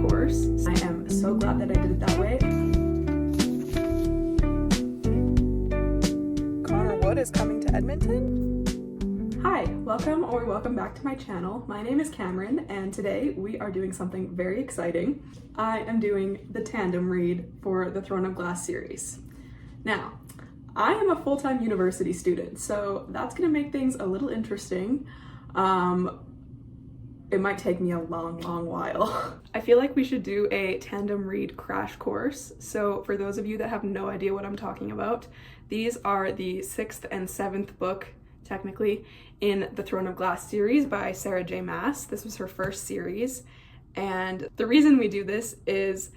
course. I am so glad that I did it that way. Connor Wood is coming to Edmonton. Hi, welcome back to my channel. My name is Cameron, and today we are doing something very exciting. I am doing the tandem read for the Throne of Glass series. Now, I am a full-time university student, so that's gonna make things a little interesting. It might take me a long while. I feel like we should do a tandem read crash course. So for those of you that have no idea what I'm talking about, these are the 6th and 7th book, technically, in the Throne of Glass series by Sarah J. Maas. This was her first series. And the reason we do this is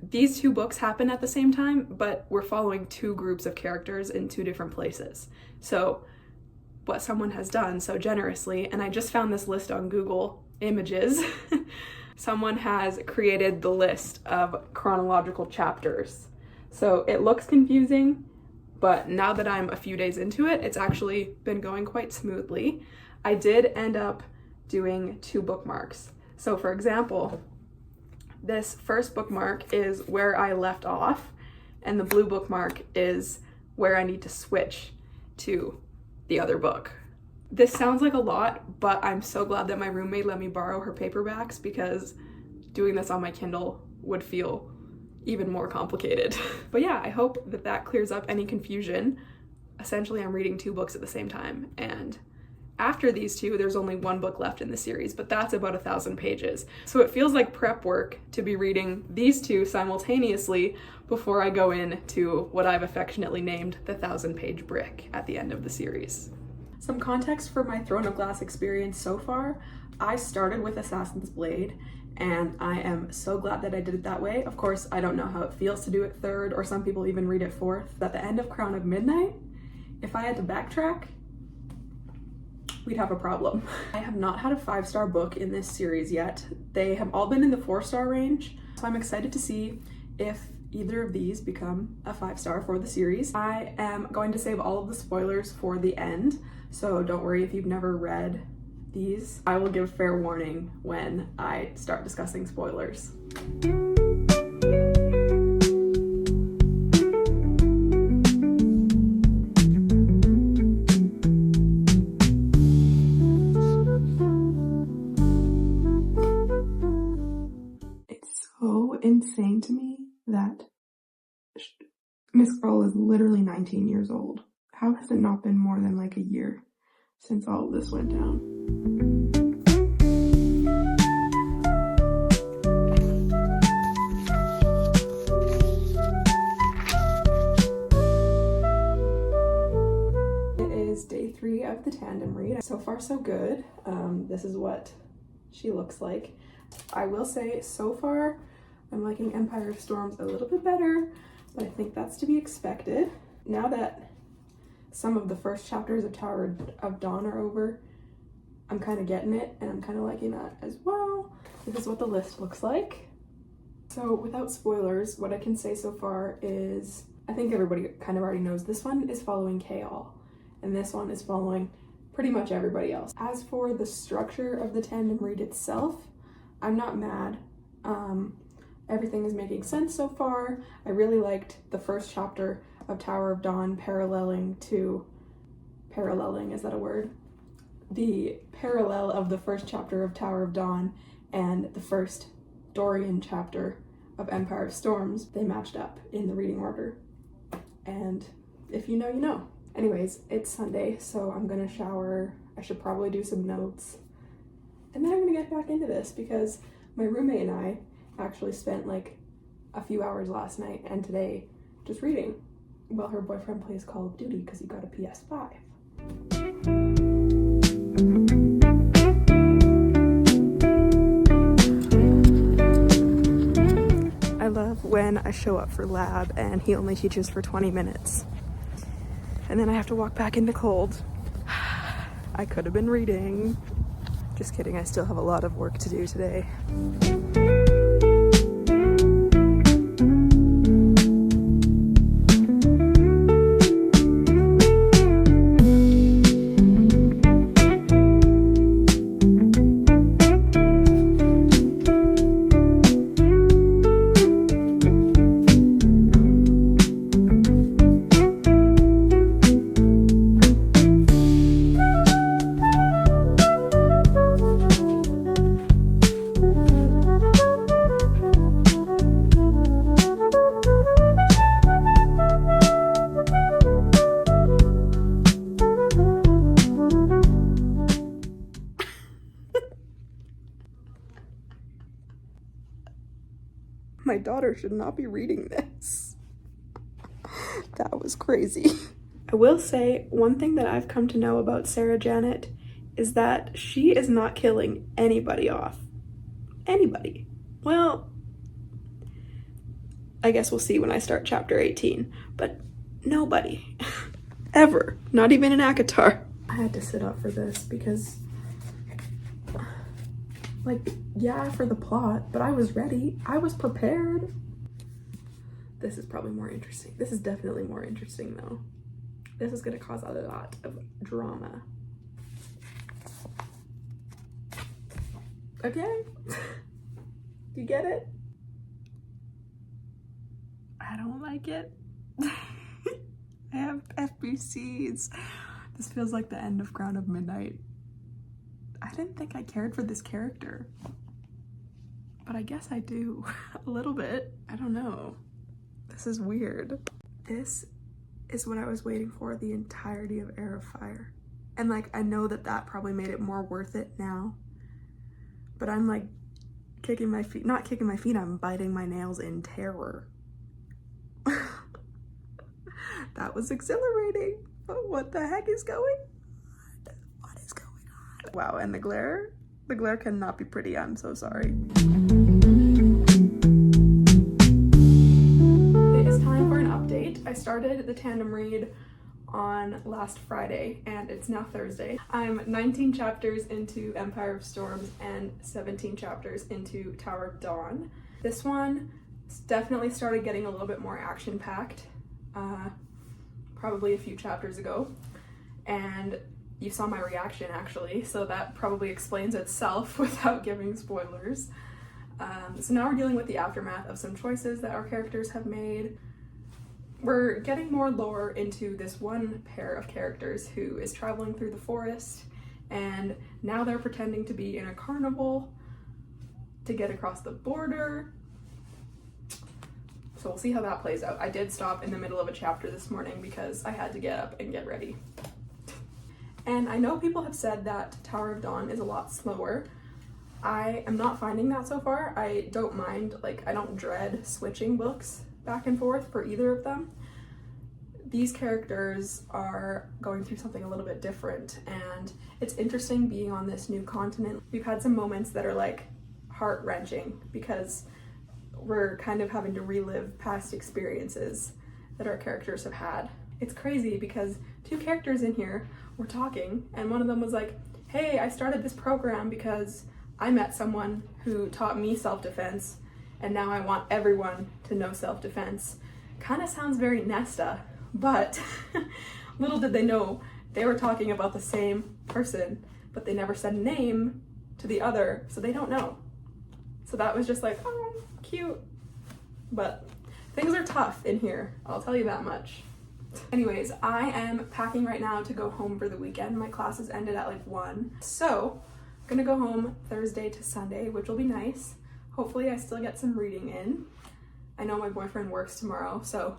these two books happen at the same time, but we're following two groups of characters in two different places. So what someone has done so generously, and I just found this list on Google Images, someone has created the list of chronological chapters. So it looks confusing, but now that I'm a few days into it, it's actually been going quite smoothly. I did end up doing 2 bookmarks. So for example, this first bookmark is where I left off, and the blue bookmark is where I need to switch to the other book. This sounds like a lot, but I'm so glad that my roommate let me borrow her paperbacks because doing this on my Kindle would feel even more complicated. But yeah, I hope that that clears up any confusion. Essentially, I'm reading 2 books at the same time, and after these 2, there's only 1 book left in the series, but that's about 1,000 pages. So it feels like prep work to be reading these 2 simultaneously before I go into what I've affectionately named the 1,000-page brick at the end of the series. Some context for my Throne of Glass experience so far. I started with Assassin's Blade, and I am so glad that I did it that way. Of course, I don't know how it feels to do it 3rd, or some people even read it 4th. At the end of Crown of Midnight, if I had to backtrack, we'd have a problem. I have not had a 5-star book in this series yet. They have all been in the 4-star range, so I'm excited to see if either of these become a 5-star for the series. I am going to save all of the spoilers for the end, so don't worry if you've never read these. I will give fair warning when I start discussing spoilers. Insane to me that Miss Girl is literally 19 years old. How has it not been more than like a year since all of this went down? It is day 3 of the tandem read. So far so good. This is what she looks like. I will say so far I'm liking Empire of Storms a little bit better, but I think that's to be expected. Now that some of the first chapters of Tower of Dawn are over, I'm kind of getting it, and I'm kind of liking that as well. This is what the list looks like. So without spoilers, what I can say so far is, I think everybody kind of already knows this one is following K-All, and this one is following pretty much everybody else. As for the structure of the tandem read itself, I'm not mad. Everything is making sense so far. I really liked the first chapter of Tower of Dawn paralleling, is that a word? The parallel of the first chapter of Tower of Dawn and the first Dorian chapter of Empire of Storms. They matched up in the reading order. And if you know, you know. Anyways, it's Sunday, so I'm gonna shower. I should probably do some notes. And then I'm gonna get back into this because my roommate and I actually spent like a few hours last night and today just reading while her boyfriend plays Call of Duty because he got a PS5. I love when I show up for lab and he only teaches for 20 minutes and then I have to walk back into cold. I could have been reading. Just kidding, I still have a lot of work to do today. My daughter should not be reading this. That was crazy. I will say one thing that I've come to know about Sarah Janet is that she is not killing anybody off. Anybody. Well, I guess we'll see when I start chapter 18, but nobody. Ever. Not even in ACOTAR. I had to sit up for this because, like, yeah, for the plot, but I was ready. I was prepared. This is probably more interesting. This is definitely more interesting though. This is gonna cause a lot of drama. Okay? You get it? I don't like it. I have FBCs. This feels like the end of Crown of Midnight. I didn't think I cared for this character, but I guess I do. A little bit. I don't know. This is weird. This is what I was waiting for the entirety of Heir of Fire. And like, I know that that probably made it more worth it now, but I'm like kicking my feet, not kicking my feet, I'm biting my nails in terror. That was exhilarating, but what the heck is going on? What is going on? Wow, and the glare cannot be pretty, I'm so sorry. I started the tandem read on last Friday and it's now Thursday. I'm 19 chapters into Empire of Storms and 17 chapters into Tower of Dawn. This one definitely started getting a little bit more action-packed, probably a few chapters ago, and you saw my reaction actually, so that probably explains itself without giving spoilers. So now we're dealing with the aftermath of some choices that our characters have made. We're getting more lore into this one pair of characters who is traveling through the forest, and now they're pretending to be in a carnival to get across the border. So we'll see how that plays out. I did stop in the middle of a chapter this morning because I had to get up and get ready. And I know people have said that Tower of Dawn is a lot slower. I am not finding that so far. I don't mind, like, I don't dread switching books back and forth for either of them. These characters are going through something a little bit different, and it's interesting being on this new continent. We've had some moments that are like heart-wrenching because we're kind of having to relive past experiences that our characters have had. It's crazy because two characters in here were talking, and one of them was like, hey, I started this program because I met someone who taught me self-defense, and now I want everyone to know self-defense. Kind of sounds very Nesta, but little did they know they were talking about the same person, but they never said name to the other, so they don't know. So that was just like, oh, cute. But things are tough in here, I'll tell you that much. Anyways, I am packing right now to go home for the weekend. My classes ended at like 1. So I'm gonna go home Thursday to Sunday, which will be nice. Hopefully I still get some reading in. I know my boyfriend works tomorrow, so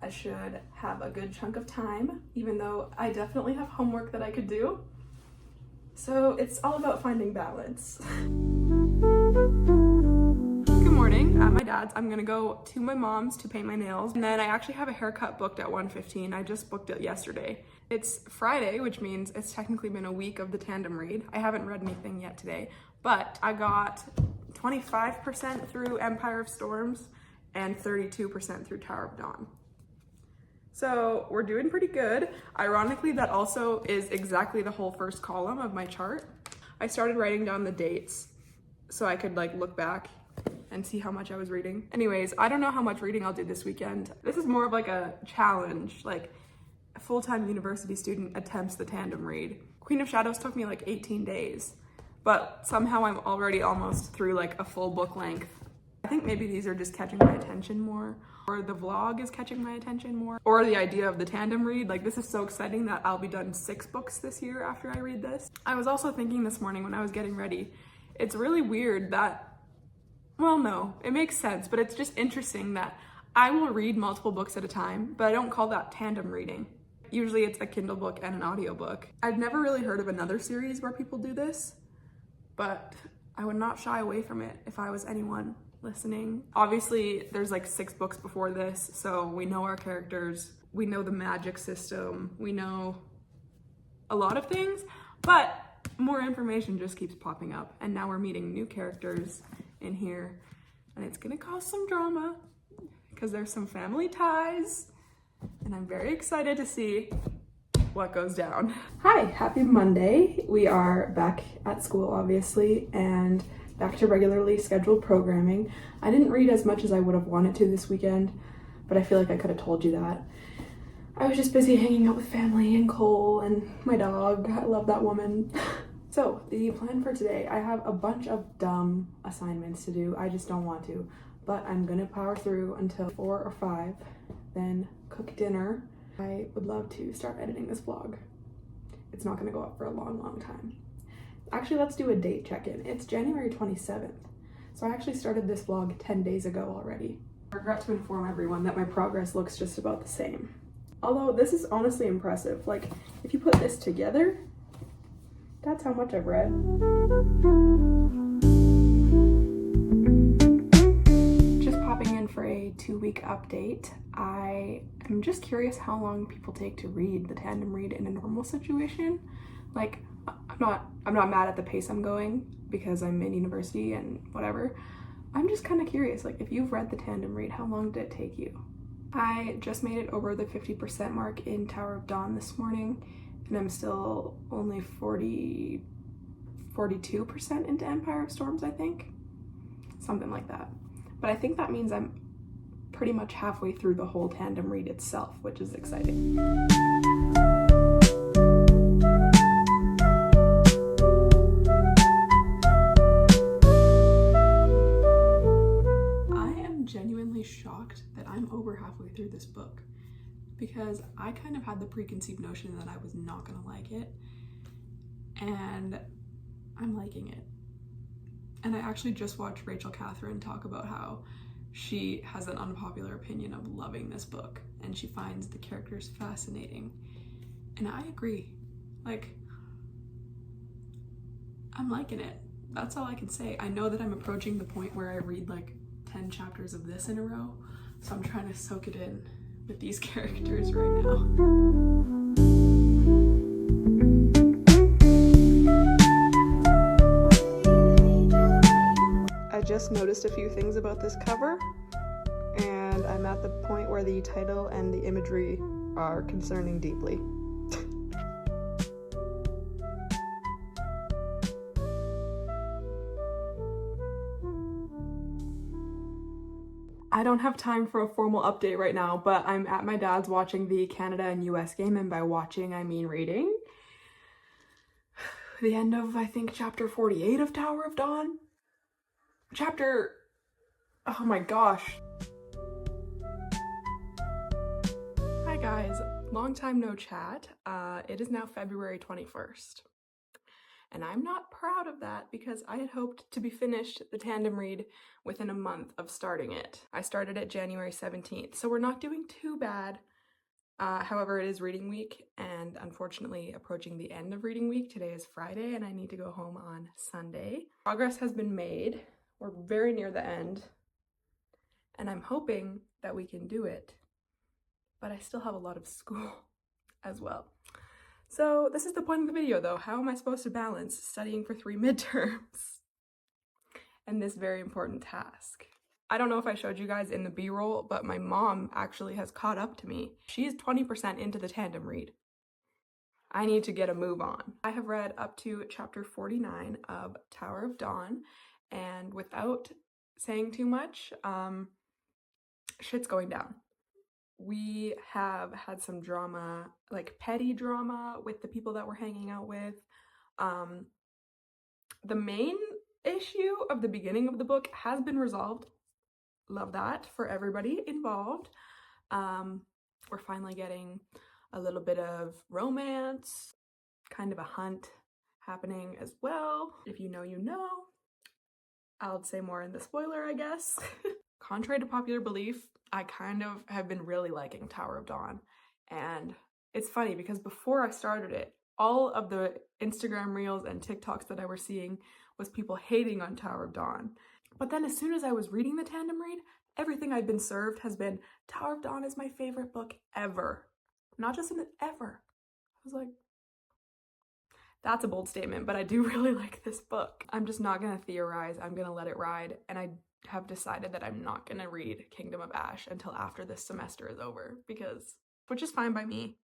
I should have a good chunk of time, even though I definitely have homework that I could do. So it's all about finding balance. Good morning. At my dad's, I'm gonna go to my mom's to paint my nails, and then I actually have a haircut booked at 1:15. I just booked it yesterday. It's Friday, which means it's technically been a week of the tandem read. I haven't read anything yet today, but I got 25% through Empire of Storms and 32% through Tower of Dawn. So we're doing pretty good. Ironically, that also is exactly the whole first column of my chart. I started writing down the dates so I could like look back and see how much I was reading. Anyways, I don't know how much reading I'll do this weekend. This is more of like a challenge, like a full-time university student attempts the tandem read. Queen of Shadows took me like 18 days. But somehow I'm already almost through like a full book length. I think maybe these are just catching my attention more, or the vlog is catching my attention more, or the idea of the tandem read. Like, this is so exciting that I'll be done 6 books this year after I read this. I was also thinking this morning when I was getting ready, it's really weird that, well, no, it makes sense, but it's just interesting that I will read multiple books at a time, but I don't call that tandem reading. Usually it's a Kindle book and an audiobook. I've never really heard of another series where people do this, but I would not shy away from it if I was anyone. listening. Obviously, there's like 6 books before this, so we know our characters, we know the magic system, we know a lot of things, but more information just keeps popping up, and now we're meeting new characters in here, and it's gonna cause some drama because there's some family ties, and I'm very excited to see what goes down. Hi, happy Monday. We are back at school, obviously, and back to regularly scheduled programming. I didn't read as much as I would have wanted to this weekend, but I feel like I could have told you that. I was just busy hanging out with family and Cole and my dog. I love that woman. So the plan for today, I have a bunch of dumb assignments to do. I just don't want to, but I'm gonna power through until 4 or 5, then cook dinner. I would love to start editing this vlog. It's not gonna go up for a long time. Actually, let's do a date check-in. It's January 27th. So I actually started this vlog 10 days ago already. I regret to inform everyone that my progress looks just about the same. Although this is honestly impressive. Like, if you put this together, that's how much I've read. Just popping in for a 2-week update. I am just curious how long people take to read the tandem read in a normal situation. Like, I'm not mad at the pace I'm going because I'm in university and whatever. I'm just kind of curious, like, if you've read the tandem read, how long did it take you? I just made it over the 50% mark in Tower of Dawn this morning, and I'm still only 42% into Empire of Storms, I think. Something like that. But I think that means I'm pretty much halfway through the whole tandem read itself, which is exciting. Shocked that I'm over halfway through this book because I kind of had the preconceived notion that I was not gonna like it, and I'm liking it. And I actually just watched Rachel Catherine talk about how she has an unpopular opinion of loving this book and she finds the characters fascinating, and I agree. Like, I'm liking it. That's all I can say. I know that I'm approaching the point where I read like 10 chapters of this in a row, so I'm trying to soak it in with these characters right now. I just noticed a few things about this cover, and I'm at the point where the title and the imagery are concerning deeply. I don't have time for a formal update right now, but I'm at my dad's watching the Canada and US game, and by watching I mean reading. The end of, I think, chapter 48 of Tower of Dawn. Oh my gosh. Hi guys, long time no chat. It is now February 21st. And I'm not proud of that because I had hoped to be finished the tandem read within a month of starting it. I started it January 17th, so we're not doing too bad. However, it is reading week, and unfortunately approaching the end of reading week. Today is Friday and I need to go home on Sunday. Progress has been made. We're very near the end, and I'm hoping that we can do it, but I still have a lot of school as well. So this is the point of the video though. How am I supposed to balance studying for 3 midterms and this very important task? I don't know if I showed you guys in the B-roll, but my mom actually has caught up to me. She's 20% into the tandem read. I need to get a move on. I have read up to chapter 49 of Tower of Dawn, and without saying too much, shit's going down. We have had some drama, like petty drama with the people that we're hanging out with. The main issue of the beginning of the book has been resolved. Love that for everybody involved. We're finally getting a little bit of romance, kind of a hunt happening as well. If you know, you know. I'll say more in the spoiler, I guess. Contrary to popular belief, I kind of have been really liking Tower of Dawn. And it's funny because before I started it, all of the Instagram reels and TikToks that I were seeing was people hating on Tower of Dawn. But then as soon as I was reading the tandem read, everything I've been served has been Tower of Dawn is my favorite book ever. Not just ever. I was like, that's a bold statement, but I do really like this book. I'm just not gonna theorize, I'm gonna let it ride, and I have decided that I'm not gonna read Kingdom of Ash until after this semester is over, which is fine by me.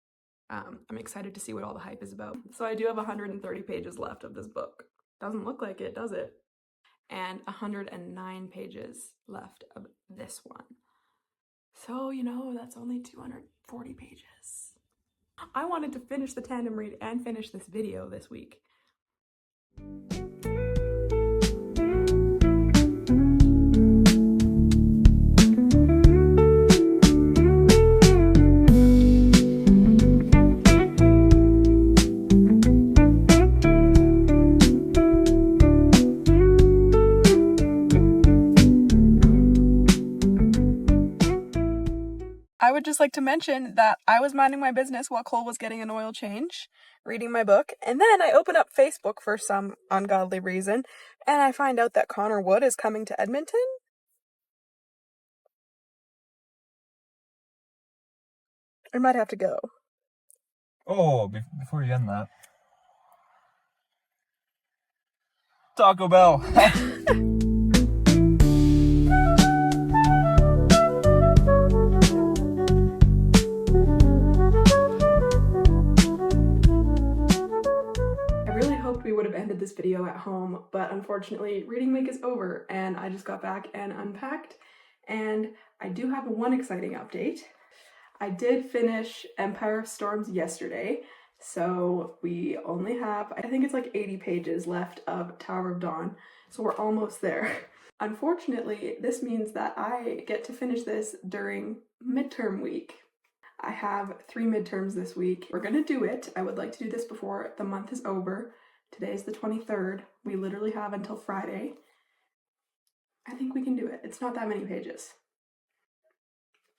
I'm excited to see what all the hype is about. So I do have 130 pages left of this book. Doesn't look like it, does it? And 109 pages left of this one. So, you know, that's only 240 pages. I wanted to finish the tandem read and finish this video this week. I would just like to mention that I was minding my business while Cole was getting an oil change, reading my book, and then I open up Facebook for some ungodly reason, and I find out that Connor Wood is coming to Edmonton. I might have to go. Oh, before you end that. Taco Bell! We would have ended this video at home, but unfortunately reading week is over and I just got back and unpacked, and I do have one exciting update. I did finish Empire of Storms yesterday, so we only have, I think it's like 80 pages left of Tower of Dawn, so we're almost there. Unfortunately, this means that I get to finish this during midterm week. I have 3 midterms this week. We're gonna do it. I would like to do this before the month is over. Today's the 23rd. We literally have until Friday. I think we can do it. It's not that many pages.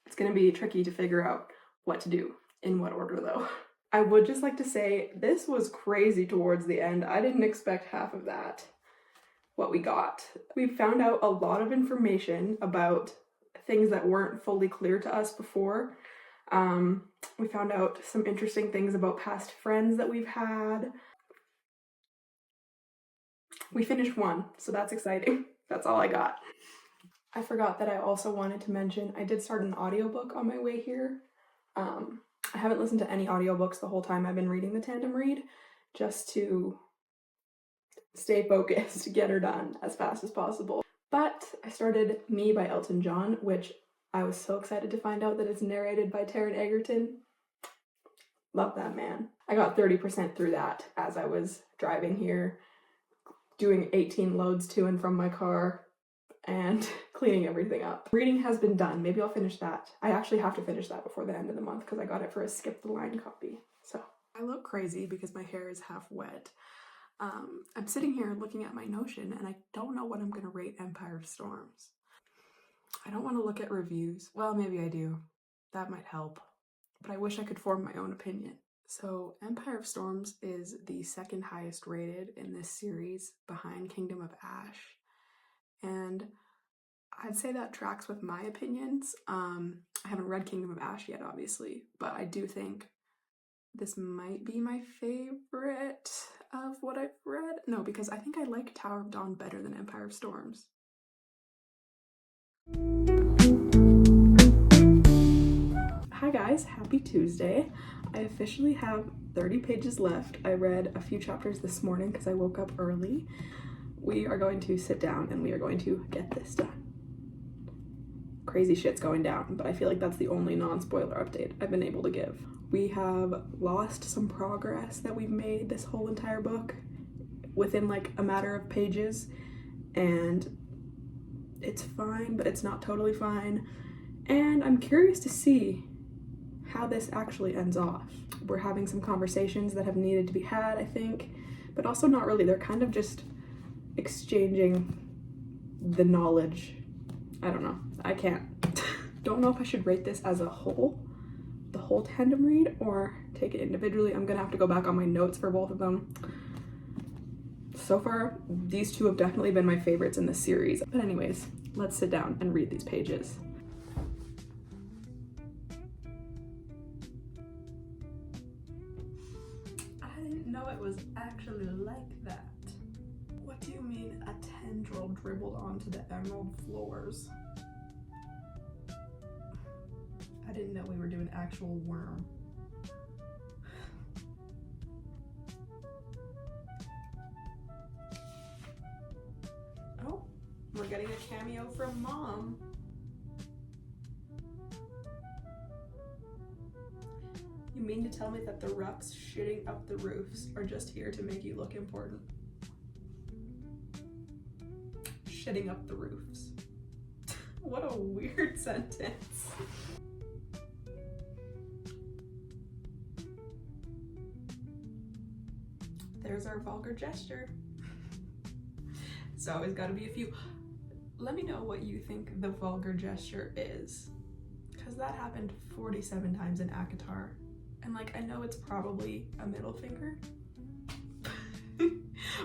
It's gonna be tricky to figure out what to do, in what order though. I would just like to say, this was crazy towards the end. I didn't expect half of that, what we got. We found out a lot of information about things that weren't fully clear to us before. We found out some interesting things about past friends that we've had. We finished one, so that's exciting. That's all I got. I forgot that I also wanted to mention I did start an audiobook on my way here. I haven't listened to any audiobooks the whole time I've been reading the tandem read, just to stay focused, get her done as fast as possible. But I started Me by Elton John, which I was so excited to find out that it's narrated by Taron Egerton. Love that man. I got 30% through that as I was driving here, doing 18 loads to and from my car, and cleaning everything up. Reading has been done. Maybe I'll finish that. I actually have to finish that before the end of the month because I got it for a skip the line copy. So I look crazy because my hair is half wet. I'm sitting here looking at my Notion and I don't know what I'm gonna rate Empire of Storms. I don't want to look at reviews. Well, maybe I do. That might help. But I wish I could form my own opinion. So Empire of Storms is the second highest rated in this series behind Kingdom of Ash. And I'd say that tracks with my opinions. I haven't read Kingdom of Ash yet, obviously, but I do think this might be my favorite of what I've read. No, because I think I like Tower of Dawn better than Empire of Storms. Hi guys, happy Tuesday. I officially have 30 pages left. I read a few chapters this morning because I woke up early. We are going to sit down and we are going to get this done. Crazy shit's going down, but I feel like that's the only non-spoiler update I've been able to give. We have lost some progress that we've made this whole entire book within like a matter of pages, and it's fine, but it's not totally fine. And I'm curious to see how this actually ends off. We're having some conversations that have needed to be had, I think, but also not really. They're kind of just exchanging the knowledge. I don't know. I can't. Don't know if I should rate this as a whole, the whole tandem read, or take it individually. I'm gonna have to go back on my notes for both of them. So far, these two have definitely been my favorites in this series. But anyways, let's sit down and read these pages. I didn't know it was actually like that. What do you mean a tendril dribbled onto the emerald floors? I didn't know we were doing actual worm. Oh, we're getting a cameo from Mom. You mean to tell me that the rucks shitting up the roofs are just here to make you look important? Shitting up the roofs. What a weird sentence. There's our vulgar gesture. It's always got to be a few. Let me know what you think the vulgar gesture is, because that happened 47 times in ACOTAR. And like, I know it's probably a middle finger,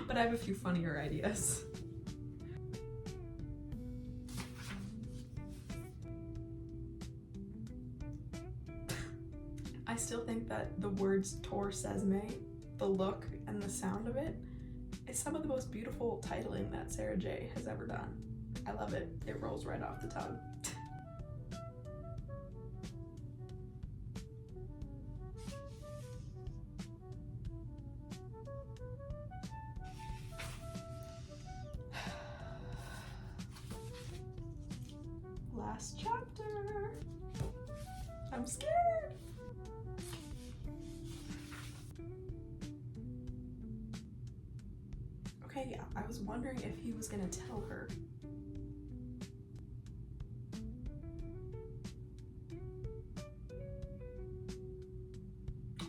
but I have a few funnier ideas. I still think that the words Tor Sesame, the look and the sound of it, is some of the most beautiful titling that Sarah J has ever done. I love it. It rolls right off the tongue. Last chapter. I'm scared. Okay, yeah, I was wondering if he was gonna tell her.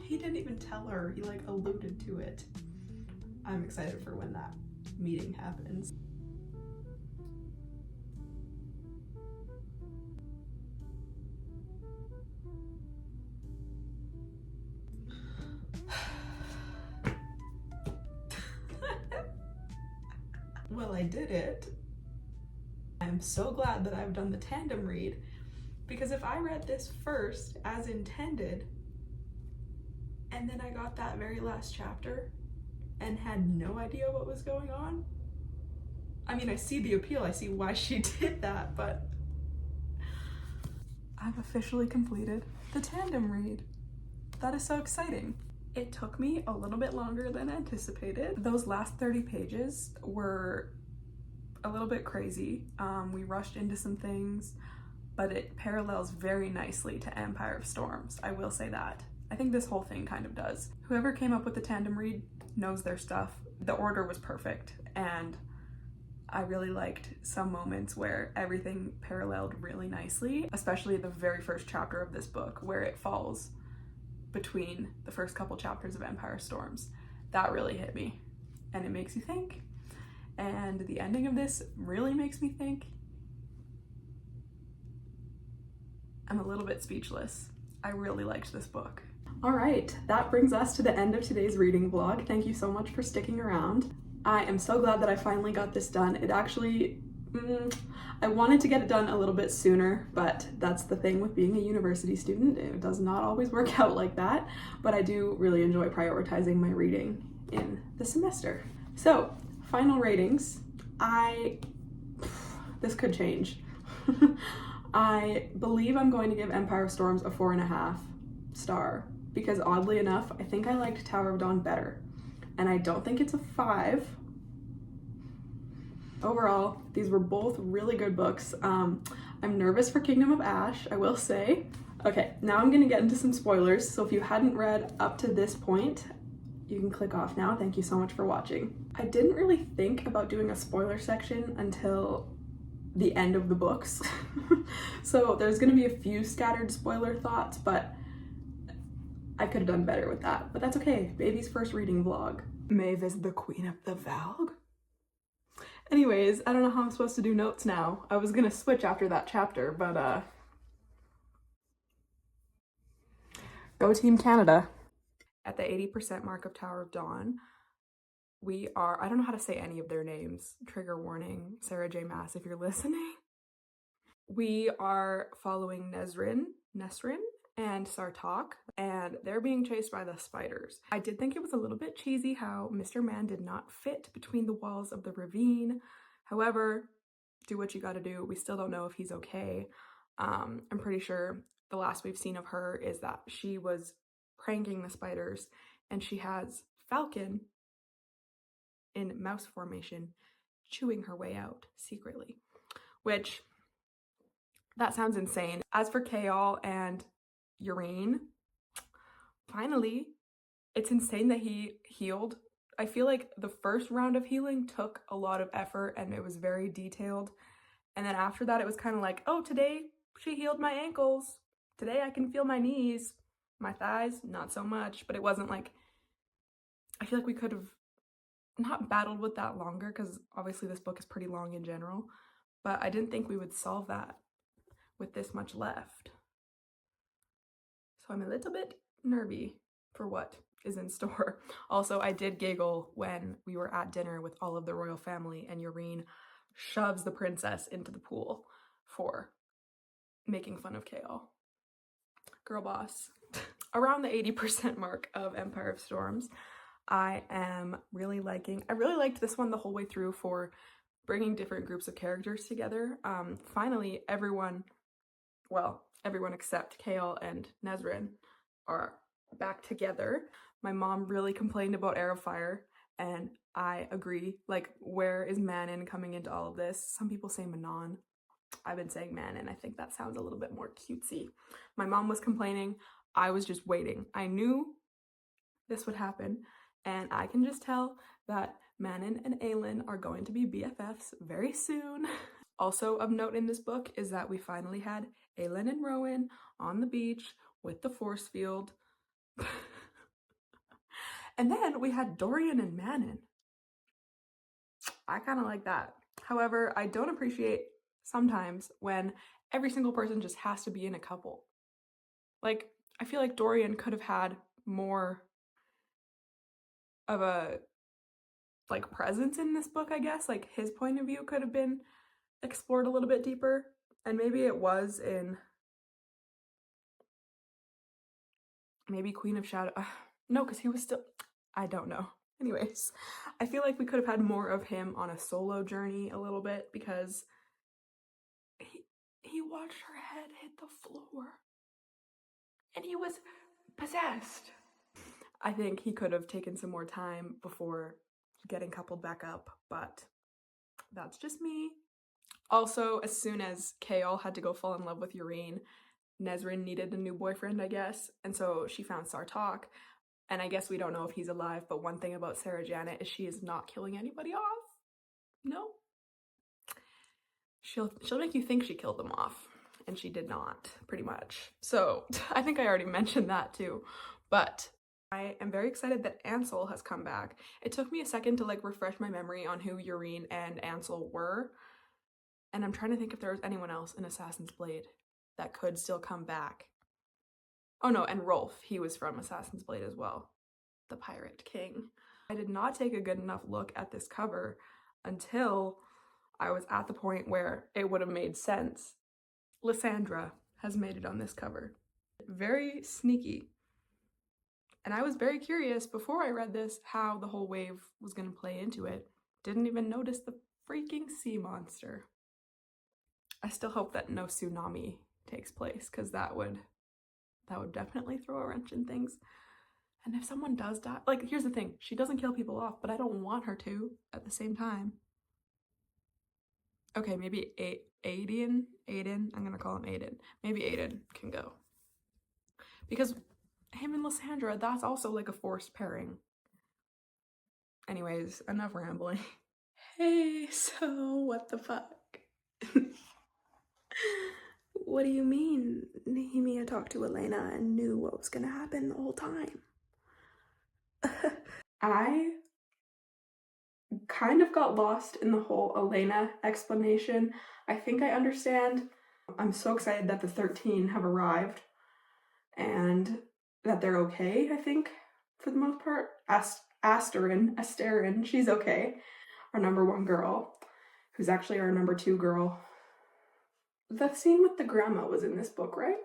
He didn't even tell her, he like alluded to it. I'm excited for when that meeting happens. Well, I did it. I'm so glad that I've done the tandem read, because if I read this first as intended, and then I got that very last chapter and had no idea what was going on, I mean, I see the appeal, I see why she did that, but I've officially completed the tandem read. That is so exciting. It took me a little bit longer than anticipated. Those last 30 pages were a little bit crazy. We rushed into some things, but it parallels very nicely to Empire of Storms. I will say that. I think this whole thing kind of does. Whoever came up with the tandem read knows their stuff. The order was perfect, and I really liked some moments where everything paralleled really nicely, especially the very first chapter of this book where it falls between the first couple chapters of Empire Storms. That really hit me, and it makes you think. And the ending of this really makes me think. I'm a little bit speechless. I really liked this book. All right, that brings us to the end of today's reading vlog. Thank you so much for sticking around. I am so glad that I finally got this done. It actually, I wanted to get it done a little bit sooner, but that's the thing with being a university student. It does not always work out like that, but I do really enjoy prioritizing my reading in the semester. So, final ratings. This could change. I believe I'm going to give Empire of Storms a 4.5 star, because oddly enough, I think I liked Tower of Dawn better. And I don't think it's a 5. Overall, these were both really good books. I'm nervous for Kingdom of Ash, I will say. Okay, now I'm gonna get into some spoilers, so if you hadn't read up to this point, you can click off now. Thank you so much for watching. I didn't really think about doing a spoiler section until the end of the books. So there's gonna be a few scattered spoiler thoughts, but I could have done better with that, but that's okay. Baby's first reading vlog. Maeve is the queen of the Valg. Anyways, I don't know how I'm supposed to do notes now. I was gonna switch after that chapter, but go Team Canada. At the 80% mark of Tower of Dawn, I don't know how to say any of their names. Trigger warning, Sarah J. Maas, if you're listening. We are following Nesrin, and Sartok, and they're being chased by the spiders. I did think it was a little bit cheesy how Mr. Man did not fit between the walls of the ravine. However, do what you gotta do. We still don't know if he's okay. I'm pretty sure the last we've seen of her is that she was pranking the spiders, and she has Falcon in mouse formation chewing her way out secretly, which that sounds insane. As for Kale and Urine, finally, it's insane that he healed. I feel like the first round of healing took a lot of effort and it was very detailed. And then after that, it was kind of like, oh, today she healed my ankles. Today I can feel my knees, my thighs, not so much. But it wasn't like, I feel like we could have not battled with that longer because obviously this book is pretty long in general. But I didn't think we would solve that with this much left. So I'm a little bit nervy for what is in store. Also, I did giggle when we were at dinner with all of the royal family and Urine shoves the princess into the pool for making fun of Kale. Girl boss. Around the 80% mark of Empire of Storms, I really liked this one the whole way through for bringing different groups of characters together. Finally, everyone except Kale and Nesrin are back together. My mom really complained about Air of Fire, and I agree. Like, where is Manon coming into all of this? Some people say Manon. I've been saying Manon. I think that sounds a little bit more cutesy. My mom was complaining. I was just waiting. I knew this would happen, and I can just tell that Manon and Aelin are going to be BFFs very soon. Also of note in this book is that we finally had Aelin and Rowan on the beach with the force field. And then we had Dorian and Manon. I kind of like that. However, I don't appreciate sometimes when every single person just has to be in a couple. Like, I feel like Dorian could have had more of a presence in this book, I guess. Like, his point of view could have been explored a little bit deeper, and maybe it was in Queen of Shadow. No, because he was still, I don't know. Anyways, I feel like we could have had more of him on a solo journey a little bit, because he watched her head hit the floor and he was possessed. I think he could have taken some more time before getting coupled back up, but that's just me. Also, as soon as Kale had to go fall in love with Urine, Nesrin needed a new boyfriend, I guess, and so she found Sartok. And I guess we don't know if he's alive, but one thing about Sarah Janet is she is not killing anybody off. No. She'll make you think she killed them off, and she did not, pretty much. So I think I already mentioned that too, but I am very excited that Ansel has come back. It took me a second to refresh my memory on who Urine and Ansel were, and I'm trying to think if there was anyone else in Assassin's Blade that could still come back. Oh no, and Rolf, he was from Assassin's Blade as well, the Pirate King. I did not take a good enough look at this cover until I was at the point where it would have made sense. Lysandra has made it on this cover. Very sneaky. And I was very curious before I read this how the whole wave was going to play into it. Didn't even notice the freaking sea monster. I still hope that no tsunami takes place, because that would definitely throw a wrench in things. And if someone does die, here's the thing, she doesn't kill people off, but I don't want her to at the same time. Okay, maybe Aiden, I'm gonna call him Aiden. Maybe Aiden can go. Because him and Lysandra, that's also a forced pairing. Anyways, enough rambling. Hey, so what the fuck? What do you mean Nehemia talked to Elena and knew what was gonna happen the whole time? I kind of got lost in the whole Elena explanation. I think I understand. I'm so excited that the 13 have arrived and that they're okay, I think, for the most part. Asterin, she's okay. Our number 1 girl, who's actually our number 2 girl. The scene with the grandma was in this book, right?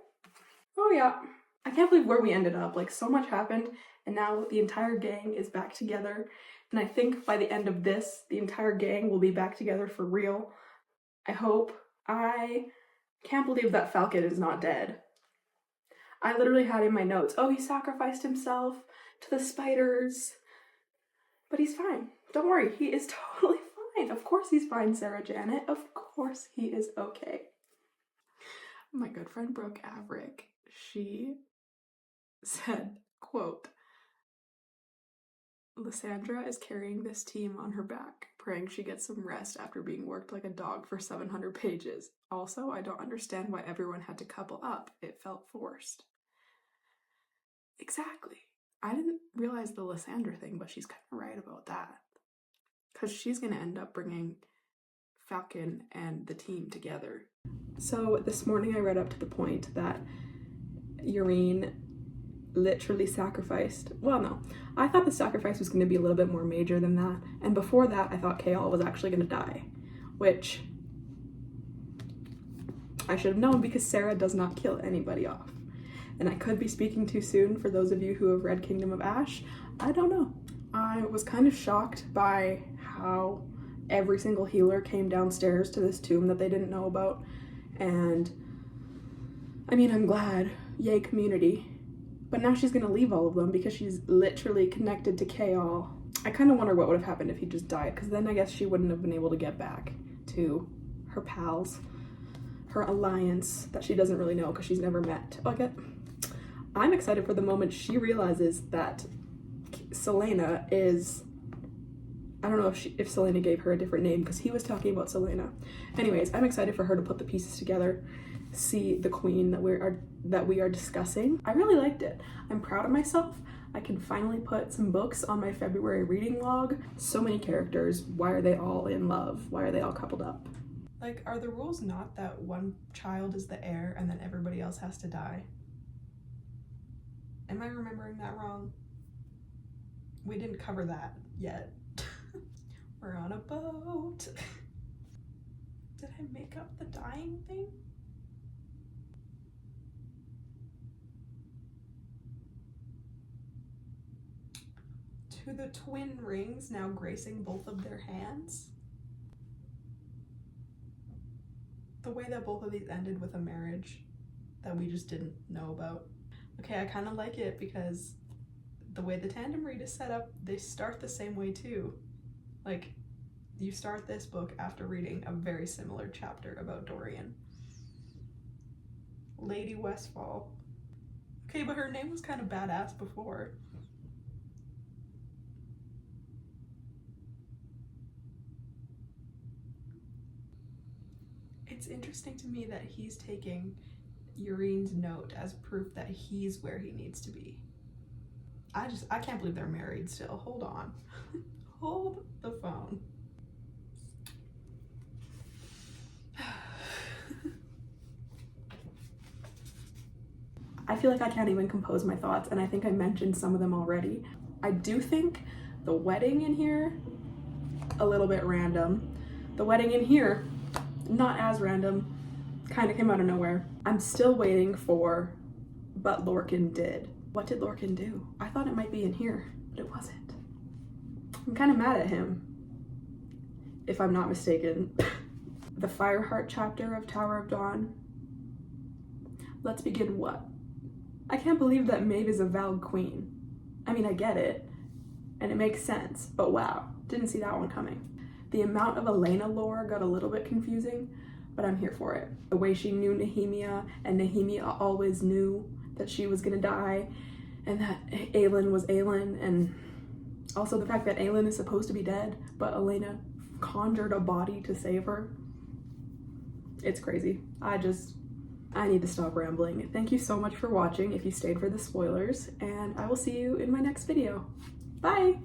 Oh yeah. I can't believe where we ended up. Like, so much happened, and now the entire gang is back together. And I think by the end of this, the entire gang will be back together for real. I hope. I can't believe that Falcon is not dead. I literally had in my notes, oh, he sacrificed himself to the spiders. But he's fine. Don't worry, he is totally fine. Of course he's fine, Sarah Janet. Of course he is okay. My good friend Brooke Averick, she said, quote, Lysandra is carrying this team on her back, praying she gets some rest after being worked like a dog for 700 pages. Also, I don't understand why everyone had to couple up. It felt forced. Exactly. I didn't realize the Lysandra thing, but she's kind of right about that. Because she's going to end up bringing Falcon and the team together. So this morning I read up to the point that Yrene literally sacrificed. Well, no. I thought the sacrifice was going to be a little bit more major than that. And before that, I thought Chaol was actually going to die. Which I should have known because Sarah does not kill anybody off. And I could be speaking too soon for those of you who have read Kingdom of Ash. I don't know. I was kind of shocked by how every single healer came downstairs to this tomb that they didn't know about. And I mean, I'm glad. Yay, community. But now she's gonna leave all of them because she's literally connected to Chaol. I kind of wonder what would have happened if he just died, because then I guess she wouldn't have been able to get back to her pals, her alliance that she doesn't really know because she's never met. Okay. I'm excited for the moment she realizes that Selena is, I don't know if Selena gave her a different name because he was talking about Selena. Anyways, I'm excited for her to put the pieces together, see the queen that we are discussing. I really liked it. I'm proud of myself. I can finally put some books on my February reading log. So many characters. Why are they all in love? Why are they all coupled up? Like, are the rules not that one child is the heir and then everybody else has to die? Am I remembering that wrong? We didn't cover that yet. We're on a boat. Did I make up the dying thing? To the twin rings now gracing both of their hands. The way that both of these ended with a marriage that we just didn't know about. Okay, I kind of like it because the way the tandem read is set up, they start the same way too. Like, you start this book after reading a very similar chapter about Dorian. Lady Westfall. Okay, but her name was kind of badass before. It's interesting to me that he's taking Yrene's note as proof that he's where he needs to be. I can't believe they're married still. Hold on. Hold the phone. I feel like I can't even compose my thoughts, and I think I mentioned some of them already. I do think the wedding in here, a little bit random. The wedding in here, not as random, kind of came out of nowhere. I'm still waiting for but Lorcan did. What did Lorcan do? I thought it might be in here, but it wasn't. I'm kind of mad at him, if I'm not mistaken. The Fireheart chapter of Tower of Dawn. Let's begin what? I can't believe that Maeve is a vowed queen. I mean, I get it, and it makes sense, but wow, didn't see that one coming. The amount of Elena lore got a little bit confusing, but I'm here for it. The way she knew Nehemia, and Nehemia always knew that she was gonna die, and that Aelin was Aelin, and also the fact that Aelin is supposed to be dead, but Elena conjured a body to save her. It's crazy. I need to stop rambling. Thank you so much for watching if you stayed for the spoilers, and I will see you in my next video. Bye!